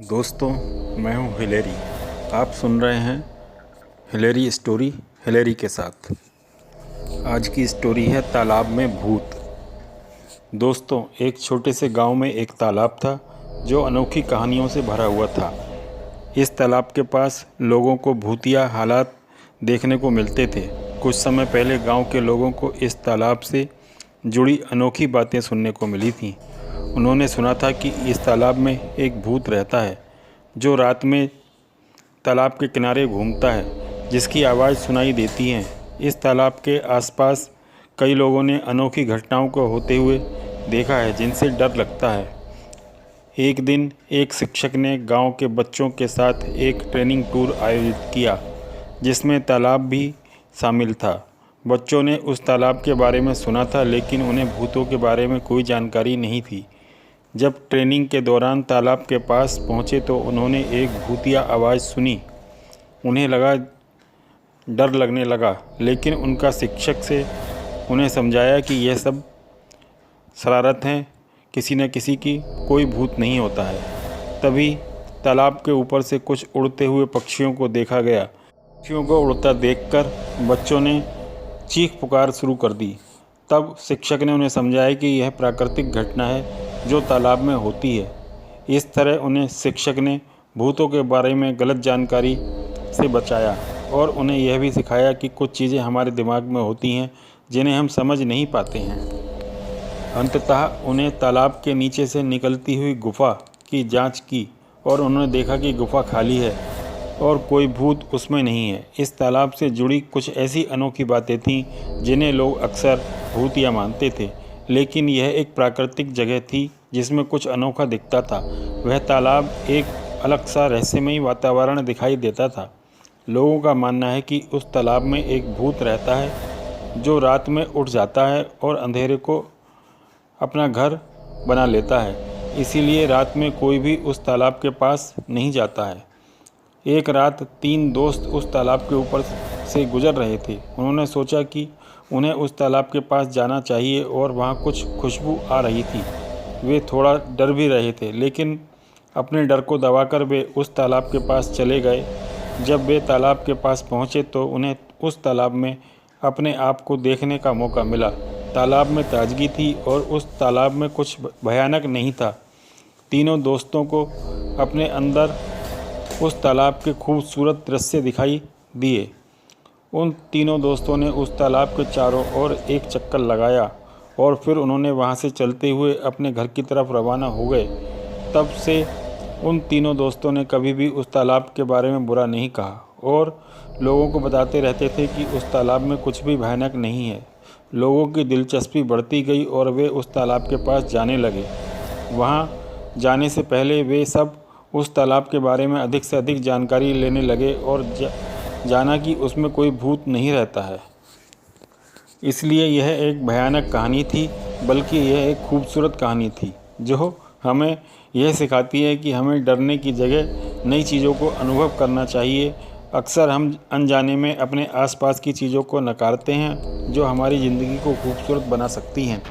दोस्तों, मैं हूं हिलेरी। आप सुन रहे हैं हिलेरी स्टोरी हिलेरी के साथ। आज की स्टोरी है तालाब में भूत। दोस्तों, एक छोटे से गांव में एक तालाब था जो अनोखी कहानियों से भरा हुआ था। इस तालाब के पास लोगों को भूतिया हालात देखने को मिलते थे। कुछ समय पहले गांव के लोगों को इस तालाब से जुड़ी अनोखी बातें सुनने को मिली थीं। उन्होंने सुना था कि इस तालाब में एक भूत रहता है जो रात में तालाब के किनारे घूमता है, जिसकी आवाज़ सुनाई देती है। इस तालाब के आसपास कई लोगों ने अनोखी घटनाओं को होते हुए देखा है जिनसे डर लगता है। एक दिन एक शिक्षक ने गांव के बच्चों के साथ एक ट्रेनिंग टूर आयोजित किया जिसमें तालाब भी शामिल था। बच्चों ने उस तालाब के बारे में सुना था, लेकिन उन्हें भूतों के बारे में कोई जानकारी नहीं थी। जब ट्रेनिंग के दौरान तालाब के पास पहुंचे तो उन्होंने एक भूतिया आवाज़ सुनी। उन्हें डर लगने लगा, लेकिन उनका शिक्षक से उन्हें समझाया कि यह सब शरारत है, किसी न किसी की, कोई भूत नहीं होता है। तभी तालाब के ऊपर से कुछ उड़ते हुए पक्षियों को देखा गया। पक्षियों को उड़ता देखकर बच्चों ने चीख पुकार शुरू कर दी। तब शिक्षक ने उन्हें समझाया कि यह प्राकृतिक घटना है जो तालाब में होती है। इस तरह उन्हें शिक्षक ने भूतों के बारे में गलत जानकारी से बचाया और उन्हें यह भी सिखाया कि कुछ चीज़ें हमारे दिमाग में होती हैं जिन्हें हम समझ नहीं पाते हैं। अंततः उन्हें तालाब के नीचे से निकलती हुई गुफा की जांच की और उन्होंने देखा कि गुफा खाली है और कोई भूत उसमें नहीं है। इस तालाब से जुड़ी कुछ ऐसी अनोखी बातें थीं जिन्हें लोग अक्सर भूतिया मानते थे, लेकिन यह एक प्राकृतिक जगह थी जिसमें कुछ अनोखा दिखता था। वह तालाब एक अलग सा रहस्यमयी वातावरण दिखाई देता था। लोगों का मानना है कि उस तालाब में एक भूत रहता है जो रात में उठ जाता है और अंधेरे को अपना घर बना लेता है। इसीलिए रात में कोई भी उस तालाब के पास नहीं जाता है। एक रात 3 दोस्त उस तालाब के ऊपर से गुजर रहे थे। उन्होंने सोचा कि उन्हें उस तालाब के पास जाना चाहिए और वहाँ कुछ खुशबू आ रही थी। वे थोड़ा डर भी रहे थे, लेकिन अपने डर को दबाकर वे उस तालाब के पास चले गए। जब वे तालाब के पास पहुँचे तो उन्हें उस तालाब में अपने आप को देखने का मौका मिला। तालाब में ताजगी थी और उस तालाब में कुछ भयानक नहीं था। तीनों दोस्तों को अपने अंदर उस तालाब के खूबसूरत दृश्य दिखाई दिए। उन तीनों दोस्तों ने उस तालाब के चारों ओर एक चक्कर लगाया और फिर उन्होंने वहां से चलते हुए अपने घर की तरफ रवाना हो गए। तब से उन तीनों दोस्तों ने कभी भी उस तालाब के बारे में बुरा नहीं कहा और लोगों को बताते रहते थे कि उस तालाब में कुछ भी भयानक नहीं है। लोगों की दिलचस्पी बढ़ती गई और वे उस तालाब के पास जाने लगे। वहाँ जाने से पहले वे सब उस तालाब के बारे में अधिक से अधिक जानकारी लेने लगे और जाना कि उसमें कोई भूत नहीं रहता है। इसलिए यह एक भयानक कहानी थी, बल्कि यह एक खूबसूरत कहानी थी जो हमें यह सिखाती है कि हमें डरने की जगह नई चीज़ों को अनुभव करना चाहिए। अक्सर हम अनजाने में अपने आसपास की चीज़ों को नकारते हैं जो हमारी ज़िंदगी को खूबसूरत बना सकती हैं।